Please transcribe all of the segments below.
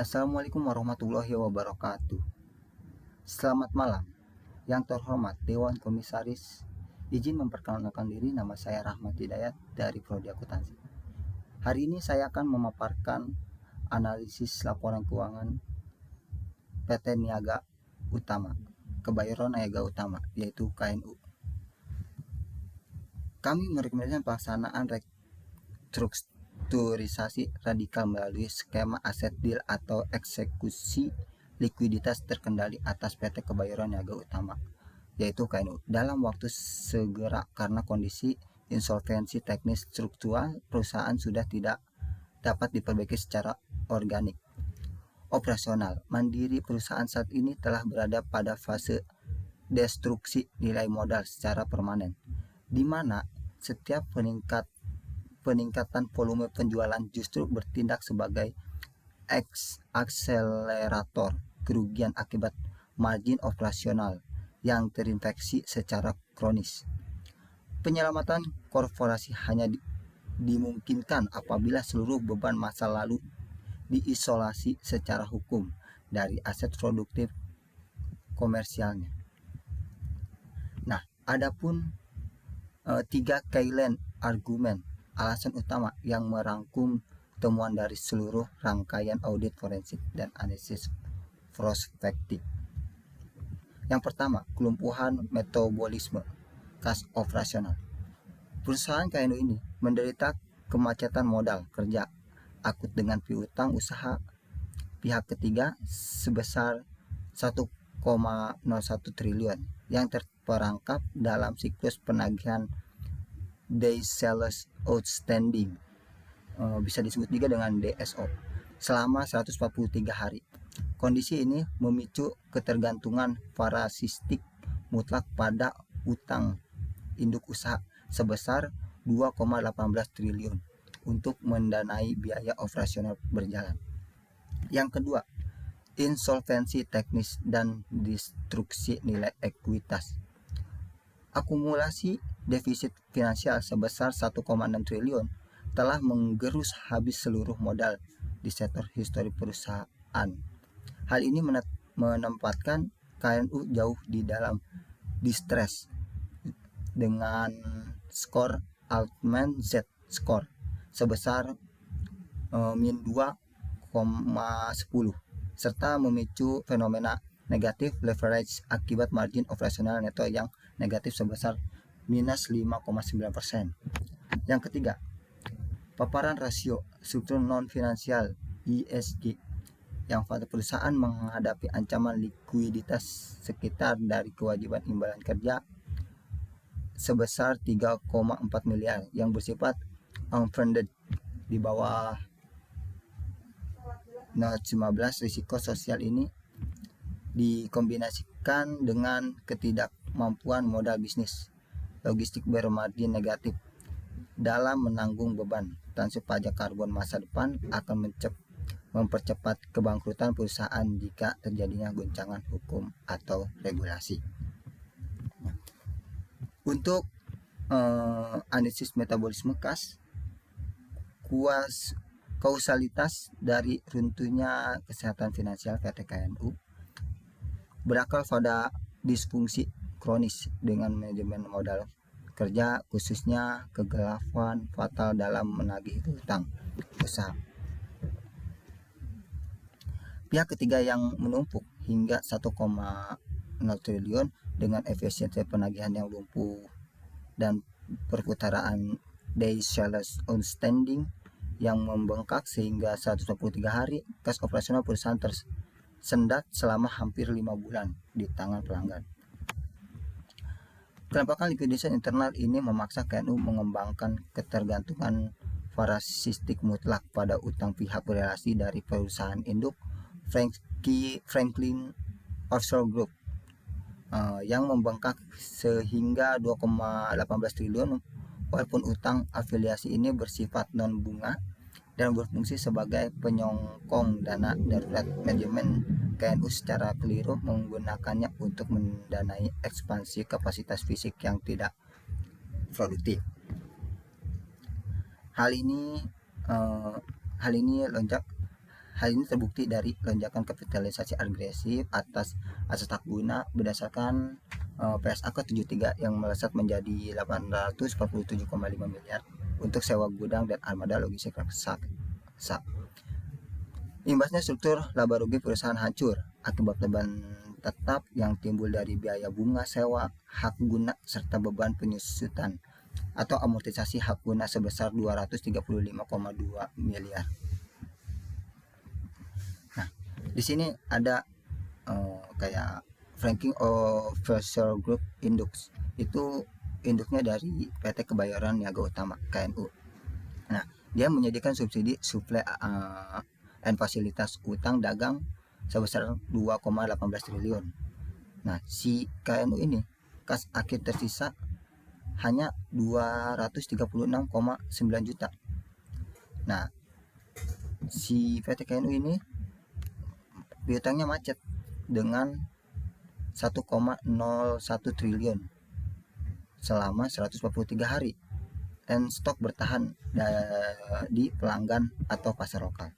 Assalamualaikum warahmatullahi wabarakatuh. Selamat malam. Yang terhormat Dewan Komisaris, izin memperkenalkan diri, nama saya Rahmat Hidayat dari Prodi Akuntansi. Hari ini saya akan memaparkan analisis laporan keuangan PT Niaga Utama, Kebayoran Niaga Utama, yaitu KNU. Kami merekomendasikan pelaksanaan restrukturisasi radikal melalui skema aset deal atau eksekusi likuiditas terkendali atas PT Kebayoran Niaga Utama, yaitu KNU, dalam waktu segera karena kondisi insolvensi teknis struktural perusahaan sudah tidak dapat diperbaiki secara organik. Operasional mandiri perusahaan saat ini telah berada pada fase destruksi nilai modal secara permanen, di mana setiap peningkatan volume penjualan justru bertindak sebagai akselerator kerugian akibat margin operasional yang terinfeksi secara kronis. Penyelamatan korporasi hanya dimungkinkan apabila seluruh beban masa lalu diisolasi secara hukum dari aset produktif komersialnya. Nah, adapun 3 keyline argumen alasan utama yang merangkum temuan dari seluruh rangkaian audit forensik dan analisis prospektif. Yang pertama, kelumpuhan metabolisme kas operasional. Perusahaan KNU ini menderita kemacetan modal kerja akut dengan piutang usaha pihak ketiga sebesar 1,01 triliun yang terperangkap dalam siklus penagihan Days Sales Outstanding, bisa disebut juga dengan DSO, selama 143 hari. Kondisi ini memicu ketergantungan parasistik mutlak pada utang induk usaha sebesar 2,18 triliun untuk mendanai biaya operasional berjalan. Yang kedua, insolvensi teknis dan destruksi nilai ekuitas. Akumulasi defisit finansial sebesar 1,6 triliun telah menggerus habis seluruh modal di sektor histori perusahaan. Hal ini menempatkan KNU jauh di dalam distress dengan skor Altman Z score sebesar min 2,10 serta memicu fenomena negatif leverage akibat margin operasional neto yang negatif sebesar minus 5,9%. Yang ketiga, paparan rasio struktur non finansial ESG yang pada perusahaan menghadapi ancaman likuiditas sekitar dari kewajiban imbalan kerja sebesar 3,4 miliar yang bersifat unfunded di bawah note 15. Risiko sosial ini dikombinasikan dengan ketidakmampuan modal bisnis logistik bermargin negatif dalam menanggung beban transfer pajak karbon masa depan akan mempercepat kebangkrutan perusahaan jika terjadinya goncangan hukum atau regulasi. Untuk analisis metabolisme kas, kausalitas dari runtuhnya kesehatan finansial PT KNU berakar pada disfungsi kronis dengan manajemen modal kerja, khususnya kegelapan fatal dalam menagih hutang usaha. Pihak ketiga yang menumpuk hingga 1,0 triliun dengan efisiensi penagihan yang lumpuh dan perputaran Days Sales Outstanding yang membengkak sehingga 123 hari, kas operasional perusahaan tersendat selama hampir 5 bulan di tangan pelanggan. Kenampakan likuiditas internal ini memaksa KNU mengembangkan ketergantungan parasistik mutlak pada utang pihak berelasi dari perusahaan induk Franklin Offshore Group yang membengkak sehingga 2,18 triliun, walaupun utang afiliasi ini bersifat non bunga dan berfungsi sebagai penyokong dana darurat. Manajemen KNU secara keliru menggunakannya untuk mendanai ekspansi kapasitas fisik yang tidak produktif. Hal ini Hal ini terbukti dari lonjakan kapitalisasi agresif atas aset hak guna berdasarkan PSAK 73 yang melesat menjadi 847,5 miliar untuk sewa gudang dan armada logistik raksasa. Imbasnya struktur laba rugi perusahaan hancur akibat beban tetap yang timbul dari biaya bunga sewa hak guna serta beban penyusutan atau amortisasi hak guna sebesar 235,2 miliar. Nah, di sini ada kayak ranking of Financial Group Index. Itu induknya dari PT Kebayoran Niaga Utama KNU. Nah, dia menyediakan subsidi suplai dan fasilitas utang dagang sebesar 2,18 triliun. Nah, si KNU ini kas akhir tersisa hanya 236,9 juta. Nah, si PT KNU ini piutangnya macet dengan 1,01 triliun selama 143 hari dan stok bertahan di pelanggan atau pasar lokal.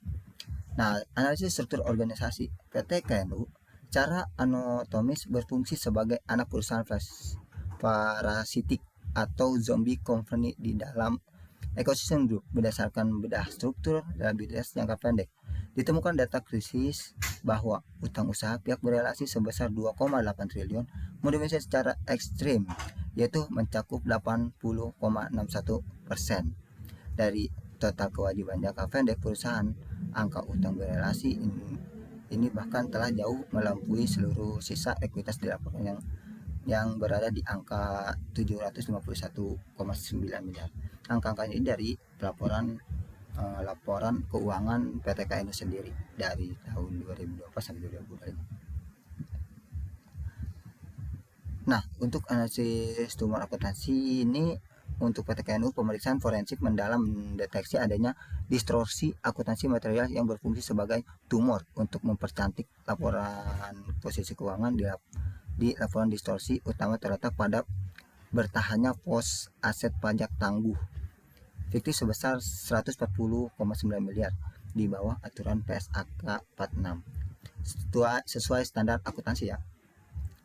Nah, analisis struktur organisasi PT KNU secara anatomis berfungsi sebagai anak perusahaan parasitik atau zombie company di dalam ekosistem grup berdasarkan bedah struktur reliabilitas jangka pendek. Ditemukan data krisis bahwa utang usaha pihak berelasi sebesar 2,8 triliun mendominasi secara ekstrim, yaitu mencakup 80,61% dari total kewajiban jangka pendek perusahaan. Angka utang berelasi ini bahkan telah jauh melampaui seluruh sisa ekuitas dilaporkan yang berada di angka 751,9 miliar. Angka ini dari laporan keuangan PT KNU sendiri dari tahun 2024 sampai 2025. Nah, untuk analisis tumor akuntansi ini untuk PT KNU pemeriksaan forensik mendalam mendeteksi adanya distorsi akuntansi material yang berfungsi sebagai tumor untuk mempercantik laporan posisi keuangan di laporan distorsi utama terletak pada bertahannya pos aset pajak tangguh fiktif sebesar 140,9 miliar di bawah aturan PSAK 46 sesuai standar akuntansi ya.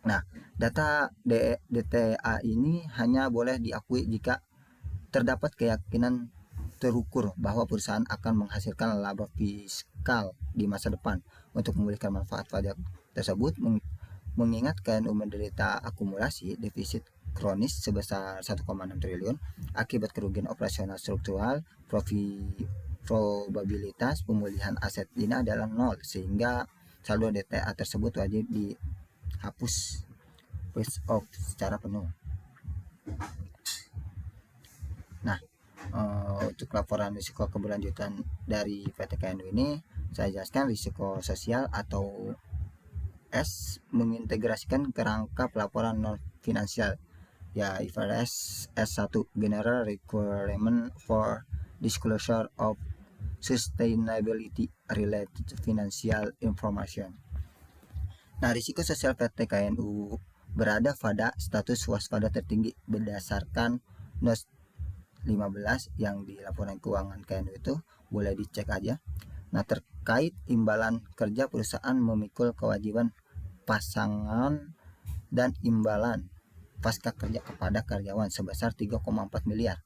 Nah, data DTA ini hanya boleh diakui jika terdapat keyakinan terukur bahwa perusahaan akan menghasilkan laba fiskal di masa depan untuk memulihkan manfaat pajak tersebut, mengingat KNU menderita akumulasi defisit kronis sebesar 1,6 triliun akibat kerugian operasional struktural. Probabilitas pemulihan aset ini adalah 0 sehingga saldo DTA tersebut wajib dihapus face off secara penuh. Nah, untuk laporan risiko keberlanjutan dari PT KNU ini saya jelaskan risiko sosial atau S mengintegrasikan kerangka pelaporan non finansial ya IFRS S1 General Requirement for Disclosure of Sustainability Related Financial Information. Nah, risiko sosial PT KNU berada pada status waspada tertinggi berdasarkan NOS 15 yang di laporan keuangan KNU itu boleh dicek aja. Nah, terkait imbalan kerja perusahaan memikul kewajiban pasangan dan imbalan pasca kerja kepada karyawan sebesar 3,4 miliar.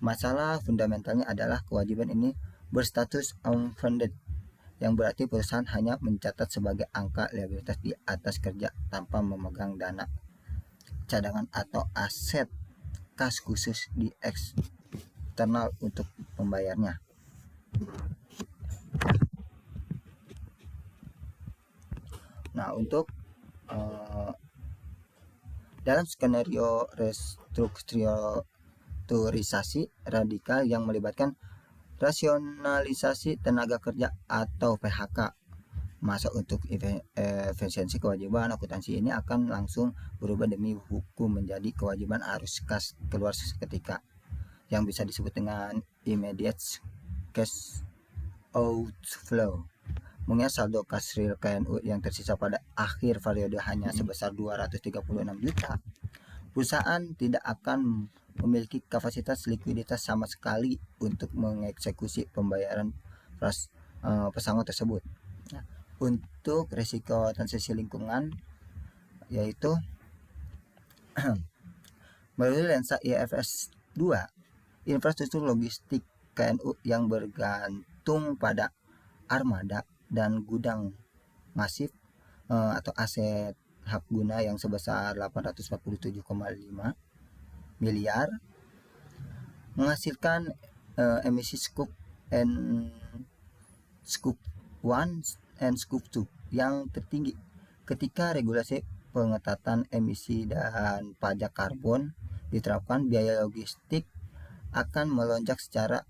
Masalah fundamentalnya adalah kewajiban ini berstatus unfunded, yang berarti perusahaan hanya mencatat sebagai angka liabilitas di atas kerja tanpa memegang dana cadangan atau aset kas khusus di eksternal untuk membayarnya. Nah, untuk dalam skenario restrukturisasi radikal yang melibatkan rasionalisasi tenaga kerja atau PHK, masa untuk efisiensi kewajiban akuntansi ini akan langsung berubah demi hukum menjadi kewajiban arus kas keluar seketika yang bisa disebut dengan immediate cash outflow. Mengingat saldo kas real KNU yang tersisa pada akhir periode hanya sebesar 236 juta, perusahaan tidak akan memiliki kapasitas likuiditas sama sekali untuk mengeksekusi pembayaran pesangon tersebut. Nah, untuk risiko transisi lingkungan yaitu melalui lensa IFS 2, infrastruktur logistik KNU yang bergantung pada armada dan gudang masif atau aset hak guna yang sebesar 847,5 miliar menghasilkan emisi Scope 1 and Scope 2 yang tertinggi ketika regulasi pengetatan emisi dan pajak karbon diterapkan. Biaya logistik akan melonjak secara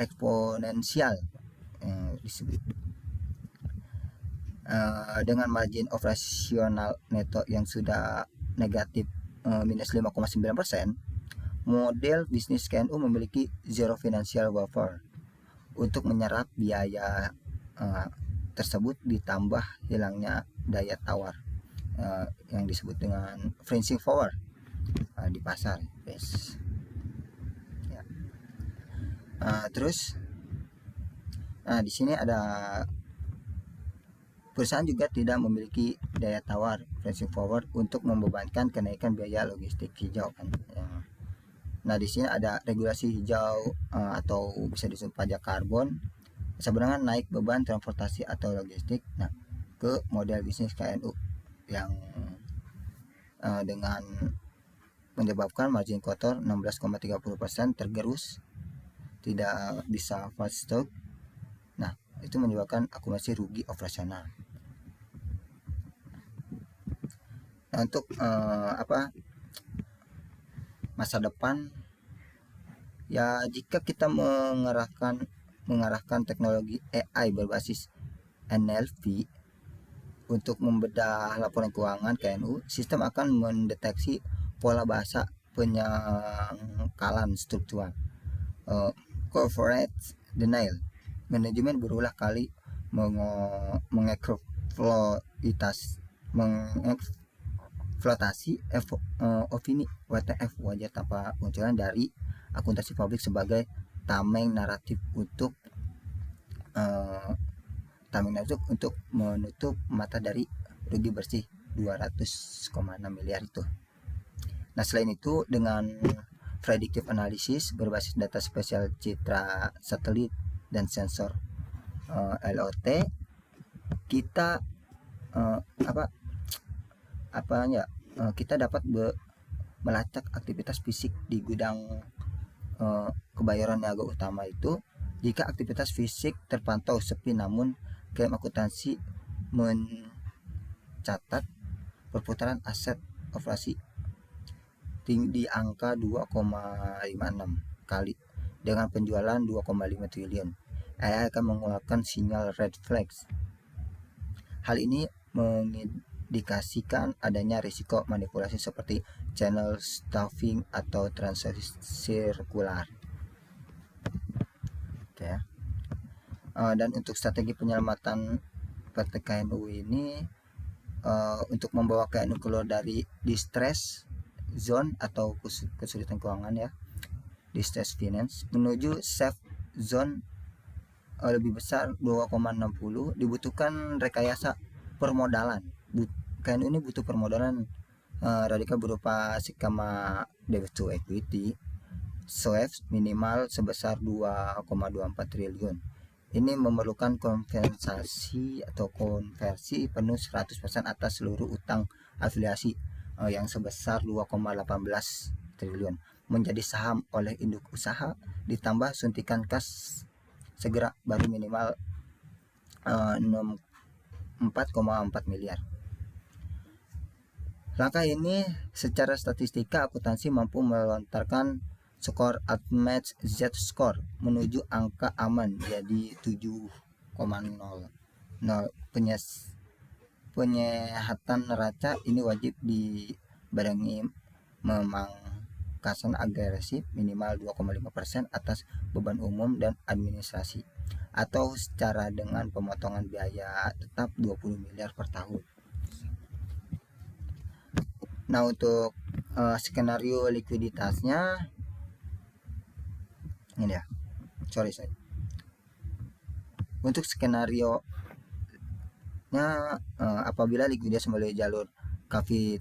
eksponensial disebut dengan margin operasional neto yang sudah negatif minus 5,9%. Model bisnis KNU memiliki zero financial buffer untuk menyerap biaya tersebut, ditambah hilangnya daya tawar yang disebut dengan pricing power di pasar. Yes. Ya. Terus di sini ada perusahaan juga tidak memiliki daya tawar pricing power untuk membebankan kenaikan biaya logistik hijau kan. Nah, di sini ada regulasi hijau atau bisa disebut pajak karbon. Sebenarnya naik beban transportasi atau logistik. Nah, ke model bisnis KNU yang dengan menyebabkan margin kotor 16,30% tergerus, tidak bisa fast stock. Nah, itu menyebabkan akumulasi rugi operasional. Nah, untuk masa depan ya, jika kita mengarahkan teknologi AI berbasis NLP untuk membedah laporan keuangan KNU, sistem akan mendeteksi pola bahasa penyangkalan struktural, corporate denial, manajemen berulang kali eksploitasi opini WTF, wajah tanpa munculan dari akuntansi publik sebagai tameng naratif untuk menutup mata dari rugi bersih 200,6 miliar itu. Nah, selain itu dengan predictive analysis berbasis data spesial citra satelit dan sensor LOT, kita kita dapat melacak aktivitas fisik di gudang Kebayoran Niaga Utama itu. Jika aktivitas fisik terpantau sepi, namun klaim akuntansi mencatat perputaran aset operasi tinggi angka 2,56 kali dengan penjualan 2,5 triliun. AI akan mengeluarkan sinyal red flags. Hal ini mengindikasikan adanya risiko manipulasi seperti channel stuffing atau transaksi sirkular. Oke. Dan untuk strategi penyelamatan PT KNU ini untuk membawa KNU keluar dari distress zone atau kesulitan keuangan ya, distress finance, menuju safe zone lebih besar 2,60, dibutuhkan rekayasa permodalan. KNU ini butuh permodalan radikal berupa skema debt to equity SOEF minimal sebesar 2,24 triliun. Ini memerlukan kompensasi atau konversi penuh 100% atas seluruh utang afiliasi yang sebesar 2,18 triliun menjadi saham oleh induk usaha, ditambah suntikan kas segera baru minimal 4,4 miliar. Langkah ini secara statistika akuntansi mampu melontarkan skor Ultimate Z score menuju angka aman jadi 7,00. Penyehatan neraca ini wajib dibarengi memangkasan agresif minimal 2,5% atas beban umum dan administrasi, atau secara dengan pemotongan biaya tetap 20 miliar per tahun. Nah, untuk skenario likuiditasnya ini ya, Untuk skenario apabila likuiditas melalui jalur kavit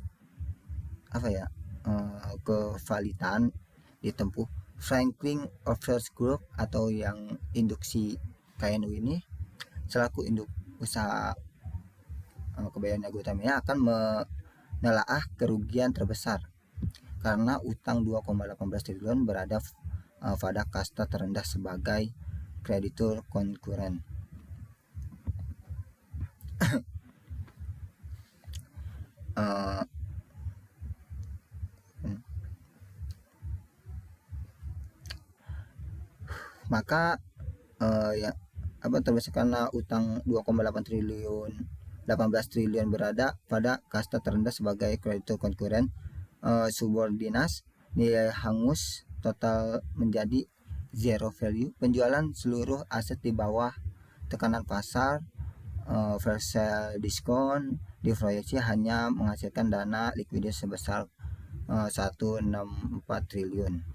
apa ya kevalitan ditempuh Franklin Offshore Group atau yang induksi KNU ini selaku induk usaha Kebayoran Niaga Utama akan menelaah kerugian terbesar karena utang 2,18 triliun berada pada kasta terendah sebagai kreditur konkuren. Maka ya terbesar karena utang 2,8 triliun 18 triliun berada pada kasta terendah sebagai kreditur konkuren subordinasi nilai hangus total menjadi zero value, penjualan seluruh aset di bawah tekanan pasar, flash sale diskon diproyeksi hanya menghasilkan dana likuiditas sebesar 164 triliun.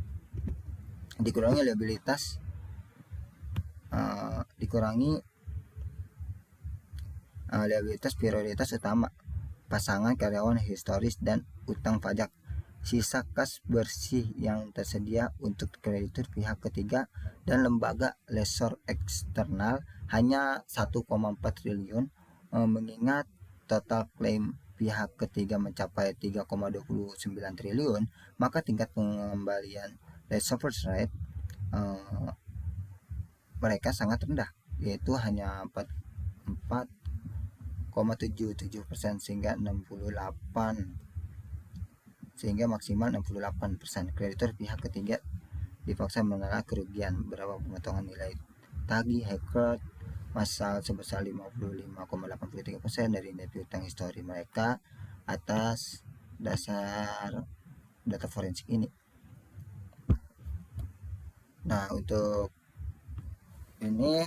Dikurangi liabilitas liabilitas prioritas utama, pasangan karyawan historis dan utang pajak. Sisa kas bersih yang tersedia untuk kreditur pihak ketiga dan lembaga lessor eksternal hanya 1,4 triliun, mengingat total klaim pihak ketiga mencapai 3,29 triliun, maka tingkat pengembalian lessor rate mereka sangat rendah, yaitu hanya 4,77% sehingga maksimal 68%. Kreditur pihak ketiga dipaksa menelaah kerugian berupa pemotongan nilai tagih haircut massal sebesar 55,83% dari net utang histori mereka atas dasar data forensik ini. Nah, untuk ini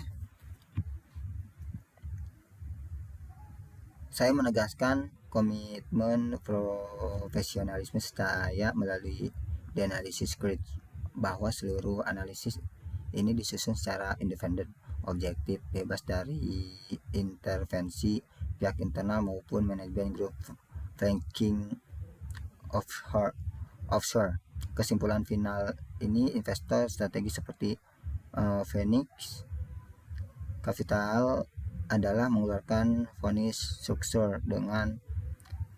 saya menegaskan komitmen profesionalisme saya melalui The Analysis Grid bahwa seluruh analisis ini disusun secara independen, objektif, bebas dari intervensi pihak internal maupun manajemen grup banking offshore. Kesimpulan final ini, investor strategi seperti Phoenix Capital adalah mengeluarkan vonis struktur dengan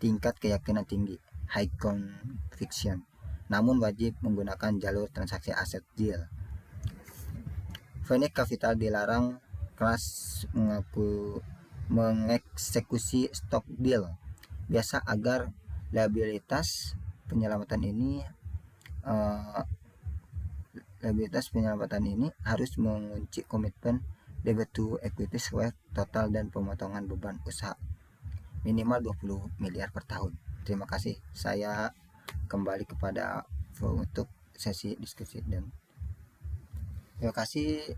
tingkat keyakinan tinggi, high conviction, namun wajib menggunakan jalur transaksi aset deal. Phoenix Capital dilarang keras mengeksekusi stock deal biasa agar liabilitas penyelamatan ini harus mengunci komitmen debt to equity swap total dan pemotongan beban usaha minimal 20 miliar per tahun. Terima kasih. Saya kembali kepada untuk sesi diskusi dan terima kasih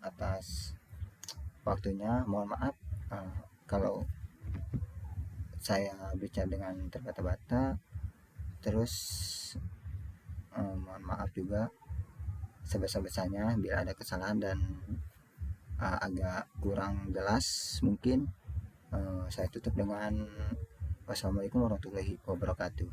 atas waktunya. Mohon maaf kalau saya bicara dengan terbata-bata, terus mohon maaf juga sebesar-besarnya bila ada kesalahan dan agak kurang jelas mungkin. Saya tutup dengan wassalamualaikum warahmatullahi wabarakatuh.